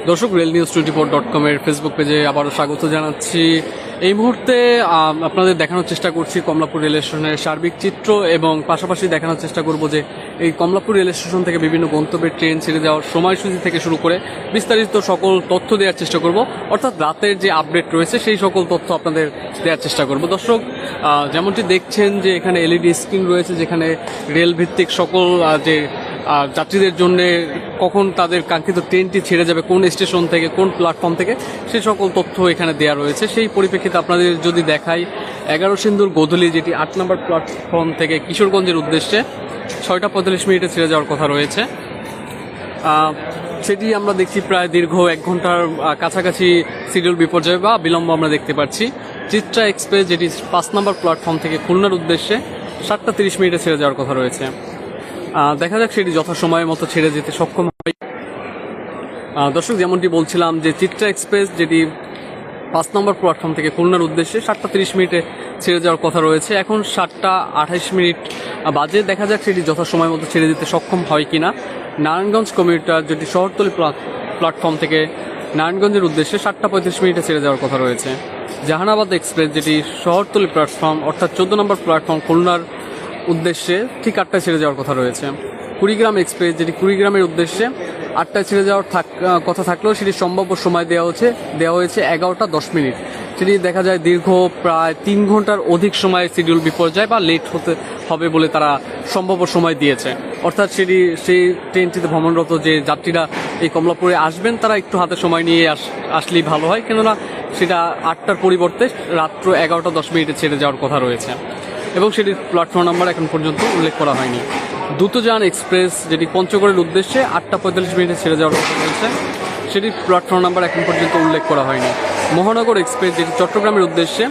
দর্শক realnews24.com এর Facebook পেজে আবারও স্বাগত জানাচ্ছি। এই মুহূর্তে আপনাদের দেখানোর চেষ্টা করছি কমলাপুর রেল স্টেশনের সার্বিক চিত্র এবং পাশাপাশি দেখানোর চেষ্টা করব যে এই কমলাপুর রেল স্টেশন থেকে বিভিন্ন গন্তব্যের ট্রেন ছেড়ে যাওয়ার সময়সূচি থেকে শুরু করে বিস্তারিত সকল তথ্য দেওয়ার চেষ্টা করব, অর্থাৎ রাতের যে আপডেট রয়েছে সেই সকল তথ্য আপনাদের দেওয়ার চেষ্টা করব। দর্শক যেমনটি দেখছেন যে এখানে এলইডি স্ক্রিন রয়েছে, যেখানে রেল ভিত্তিক সকল যে যাত্রীদের জন্য কখন তাদের কাঙ্ক্ষিত ট্রেনটি ছেড়ে যাবে, কোন স্টেশন থেকে কোন প্ল্যাটফর্ম থেকে, সেই সকল তথ্য এখানে দেওয়া রয়েছে। সেই পরিপ্রেক্ষিতে আপনাদের যদি দেখাই 11 সিন্দুর গোধূলি, যেটি 8 নম্বর প্ল্যাটফর্ম থেকে কিশোরগঞ্জের উদ্দেশ্যে 6টা 45 মিনিটে ছেড়ে যাওয়ার কথা রয়েছে। সেটি আমরা দেখছি প্রায় দীর্ঘ 1 ঘন্টার কাছাকাছি শিডিউল বিপর্যয় বা বিলম্ব আমরা দেখতে পাচ্ছি। চিত্রা এক্সপ্রেস, যেটি 5 নম্বর প্ল্যাটফর্ম থেকে খুলনার উদ্দেশ্যে 7টা 30 মিনিটে ছেড়ে যাওয়ার কথা রয়েছে। দেখা যাক সেটি যথাসময়ের মতো ছেড়ে যেতে সক্ষম হয়। দর্শক যেমনটি বলছিলাম যে চিত্রা এক্সপ্রেস, যেটি 5 নম্বর প্ল্যাটফর্ম থেকে খুলনার উদ্দেশ্যে 7টা 30 মিনিটে ছেড়ে যাওয়ার কথা রয়েছে। এখন 7টা 28 মিনিট বাজে। দেখা যাক সেটি যথাসময় মতো ছেড়ে যেতে সক্ষম হয় কিনা। নারায়ণগঞ্জ কমিউটার, যেটি শহরতলি প্ল্যাটফর্ম থেকে নারায়ণগঞ্জের উদ্দেশ্যে 7টা 35 মিনিটে ছেড়ে যাওয়ার কথা রয়েছে। জাহানাবাদ এক্সপ্রেস, যেটি শহরতলি প্ল্যাটফর্ম অর্থাৎ 14 নম্বর প্ল্যাটফর্ম খুলনার উদ্দেশ্যে ঠিক 8টায় ছেড়ে যাওয়ার কথা রয়েছে। কুড়িগ্রাম এক্সপ্রেস, যেটি কুড়িগ্রামের উদ্দেশ্যে 8টায় ছেড়ে যাওয়ার কথা থাকলেও সেটি সম্ভাব্য সময় দেওয়া হয়েছে 11টা 10 মিনিট। সেটি দেখা যায় দীর্ঘ প্রায় 3 ঘন্টার অধিক সময় শিডিউল বিপর্যয় বা লেট হতে হবে বলে তারা সম্ভাব্য সময় দিয়েছে। অর্থাৎ সেই ট্রেনটিতে ভ্রমণরত যে যাত্রীরা এই কমলাপুরে আসবেন তারা একটু হাতে সময় নিয়ে আসলেই ভালো হয়, কেননা সেটা 8টার পরিবর্তে রাত্র 11টা 10 মিনিটে ছেড়ে যাওয়ার কথা রয়েছে এবং সেটির প্ল্যাটফর্ম নাম্বার এখন পর্যন্ত উল্লেখ করা হয়নি। দ্রুতযান এক্সপ্রেস, যেটি পঞ্চগড়ের উদ্দেশ্যে 8টা 45 মিনিটে ছেড়ে যাওয়ার কথা রয়েছে, সেটির প্ল্যাটফর্ম নাম্বার এখন পর্যন্ত উল্লেখ করা হয়নি। মহানগর এক্সপ্রেস, যেটি চট্টগ্রামের উদ্দেশ্যে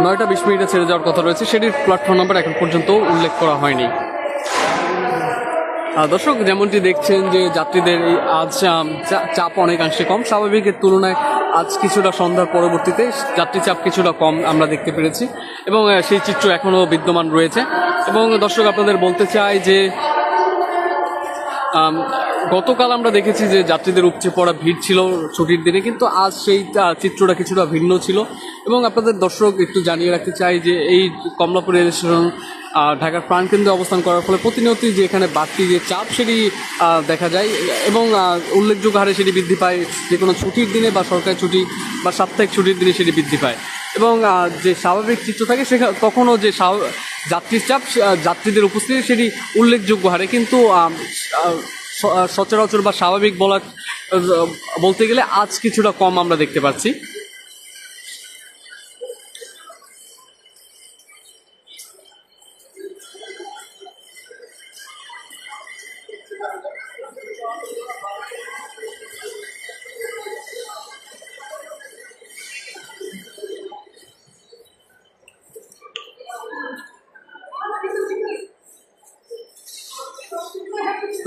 9টা 20 মিনিটে ছেড়ে যাওয়ার কথা রয়েছে, সেটির প্ল্যাটফর্ম নাম্বার এখন পর্যন্ত উল্লেখ করা হয়নি। দর্শক যেমনটি দেখছেন যে যাত্রীদের এই আজ চাপ অনেকাংশে কম, স্বাভাবিকের তুলনায় আজ কিছুটা সন্ধ্যার পরবর্তীতে যাত্রী চাপ কিছুটা কম আমরা দেখতে পেরেছি এবং সেই চিত্র এখনও বিদ্যমান রয়েছে। এবং দর্শক আপনাদের বলতে চাই যে গতকাল আমরা দেখেছি যে যাত্রীদের উপচে পড়া ভিড় ছিল ছুটির দিনে, কিন্তু আজ সেই চিত্রটা কিছুটা ভিন্ন ছিল। এবং আপনাদের দর্শক একটু জানিয়ে রাখতে চাই যে এই কমলাপুর রেল স্টেশন ঢাকার প্রাণকেন্দ্রে অবস্থান করার ফলে প্রতিনিয়তই যে এখানে বাড়তি যে চাপ সেটি দেখা যায় এবং উল্লেখযোগ্য হারে সেটি বৃদ্ধি পায় যে কোনো ছুটির দিনে বা সরকারি ছুটি বা সাপ্তাহিক ছুটির দিনে সেটি বৃদ্ধি পায়। এবং যে স্বাভাবিক চিত্র থাকে সেখানে তখনও যে যাত্রীর চাপ, যাত্রীদের উপস্থিতি সেটি উল্লেখযোগ্য হারে, কিন্তু সচরাচর বা স্বাভাবিক বলতে গেলে আজ কিছুটা কম আমরা দেখতে পাচ্ছি।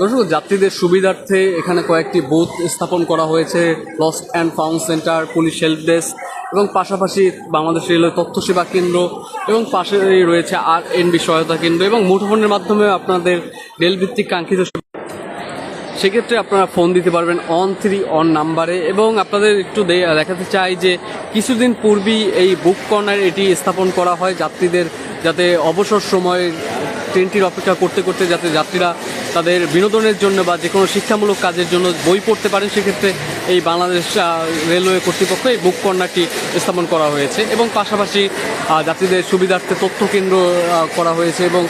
দর্শক যাত্রীদের সুবিধার্থে এখানে কয়েকটি বুথ স্থাপন করা হয়েছে, lost and found centre, police help desk এবং পাশাপাশি বাংলাদেশ রেলওয়ে তথ্য সেবা কেন্দ্র এবং পাশেই রয়েছে RNB সহায়তা কেন্দ্র এবং মুঠোফোনের মাধ্যমে আপনাদের রেলভিত্তিক কাঙ্ক্ষিত সেক্ষেত্রে আপনারা ফোন দিতে পারবেন on নাম্বারে। এবং আপনাদের একটু দেখাতে চাই যে কিছুদিন পূর্বেই এই বুক কর্নার এটি স্থাপন করা হয় যাত্রীদের, যাতে অবসর সময়ে ট্রেনটির অপেক্ষা করতে করতে যাতে যাত্রীরা তাদের বিনোদনের জন্য বা যে কোনো শিক্ষামূলক কাজের জন্য বই পড়তে পারেন, সেক্ষেত্রে এই বাংলাদেশ রেলওয়ে কর্তৃপক্ষ এই বুক কর্নারটি স্থাপন করা হয়েছে। এবং পাশাপাশি যাত্রীদের সুবিধার্থে তথ্য কেন্দ্র করা হয়েছে এবং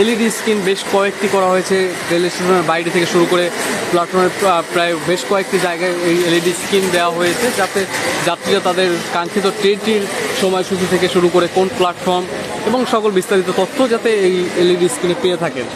এলইডি স্ক্রিন বেশ কয়েকটি করা হয়েছে রেল স্টেশনের বাইরে থেকে শুরু করে প্ল্যাটফর্মের প্রায় বেশ কয়েকটি জায়গায় এই এলইডি স্ক্রিন দেওয়া হয়েছে, যাতে যাত্রীরা তাদের কাঙ্ক্ষিত ট্রেনটির সময়সূচি থেকে শুরু করে কোন প্ল্যাটফর্ম এবং সকল বিস্তারিত তথ্য যাতে এই এলইডি স্ক্রিনে পেয়ে থাকেন।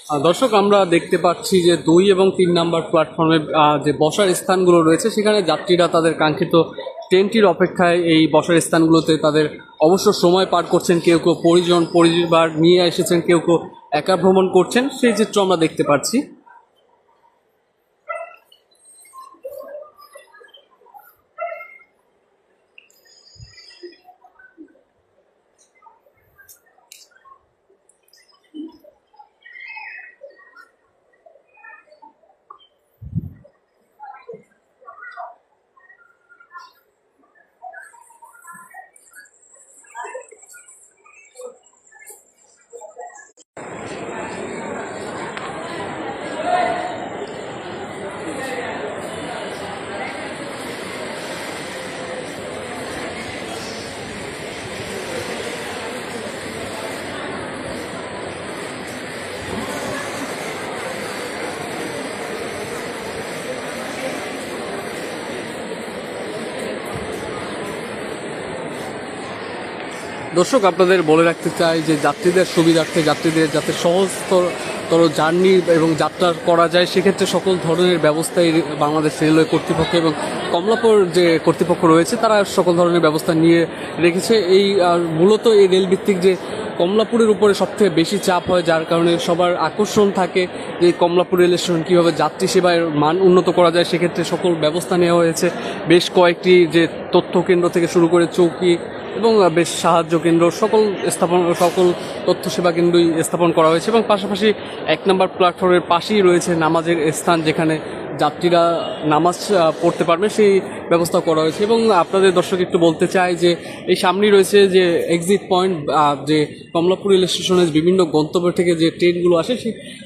দর্শক, আমরা দেখতে পাচ্ছি যে 2 এবং 3 নাম্বার প্ল্যাটফর্মে যে বসার স্থানগুলো রয়েছে সেখানে যাত্রীরা তাদের কাঙ্ক্ষিত ট্রেনটির অপেক্ষায় এই বসার স্থানগুলোতে তাদের অবসর সময় পার করছেন। কেউ কেউ পরিবার নিয়ে এসেছেন, কেউ কেউ একা ভ্রমণ করছেন, সেই চিত্র আমরা দেখতে পাচ্ছি। দর্শক, আপনাদের বলে রাখতে চাই যে যাত্রীদের সুবিধার্থে, যাত্রীদের যাতে সহজতর জার্নি এবং যাত্রা করা যায় সেক্ষেত্রে সকল ধরনের ব্যবস্থাই বাংলাদেশ রেলওয়ে কর্তৃপক্ষ এবং কমলাপুর যে কর্তৃপক্ষ রয়েছে তারা সকল ধরনের ব্যবস্থা নিয়ে রেখেছে। এই মূলত এই রেলভিত্তিক যে কমলাপুরের উপরে সবথেকে বেশি চাপ হয়, যার কারণে সবার আকর্ষণ থাকে যে কমলাপুর রেল স্টেশন কীভাবে যাত্রী সেবার মান উন্নত করা যায়, সেক্ষেত্রে সকল ব্যবস্থা নেওয়া হয়েছে। বেশ কয়েকটি যে তথ্য কেন্দ্র থেকে শুরু করে চৌকি এবং বেশ সাহায্য কেন্দ্র সকল তথ্য সেবা কেন্দ্রই স্থাপন করা হয়েছে এবং পাশাপাশি 1 নম্বর প্ল্যাটফর্মের পাশেই রয়েছে নামাজের স্থান, যেখানে যাত্রীরা নামাজ পড়তে পারবে সেই ব্যবস্থা করা হয়েছে। এবং আপনাদের দর্শক একটু বলতে চাই যে এই সামনেই রয়েছে যে এক্সিট পয়েন্ট, যে কমলাপুর রেল স্টেশনের বিভিন্ন গন্তব্য থেকে যে ট্রেনগুলো আসে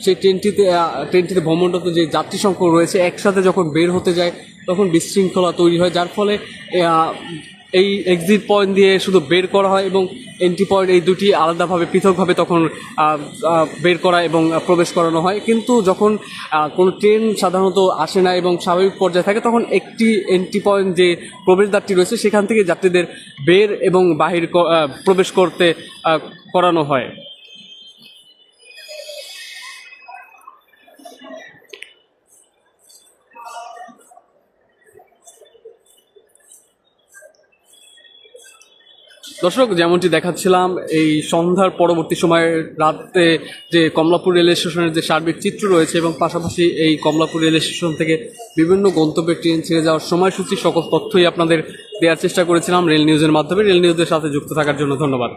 সেই ট্রেনটিতে ভ্রমণরত যে যাত্রী সংখ্যা রয়েছে একসাথে যখন বের হতে যায় তখন বিশৃঙ্খলা তৈরি হয়, যার ফলে এই এক্সিট পয়েন্ট দিয়ে শুধু বের করা হয় এবং এন্ট্রি পয়েন্ট এই দুটি আলাদাভাবে পৃথকভাবে তখন বের করা এবং প্রবেশ করানো হয়। কিন্তু যখন কোনো ট্রেন সাধারণত আসে না এবং স্বাভাবিক পর্যায়ে থাকে তখন একটি এন্ট্রি পয়েন্ট যে প্রবেশদ্বারটি রয়েছে সেখান থেকে যাত্রীদের বের এবং প্রবেশ করতে করানো হয়। দর্শক, যেমনটি দেখাচ্ছিলাম এই সন্ধ্যার পরবর্তী সময়ে রাতে যে কমলাপুর রেল স্টেশনের যে সার্বিক চিত্র রয়েছে এবং পাশাপাশি এই কমলাপুর রেল স্টেশন থেকে বিভিন্ন গন্তব্যে ট্রেন ছেড়ে যাওয়ার সময়সূচি সকল তথ্যই আপনাদের দেওয়ার চেষ্টা করেছিলাম রেল নিউজের মাধ্যমে। রেল নিউজের সাথে যুক্ত থাকার জন্য ধন্যবাদ।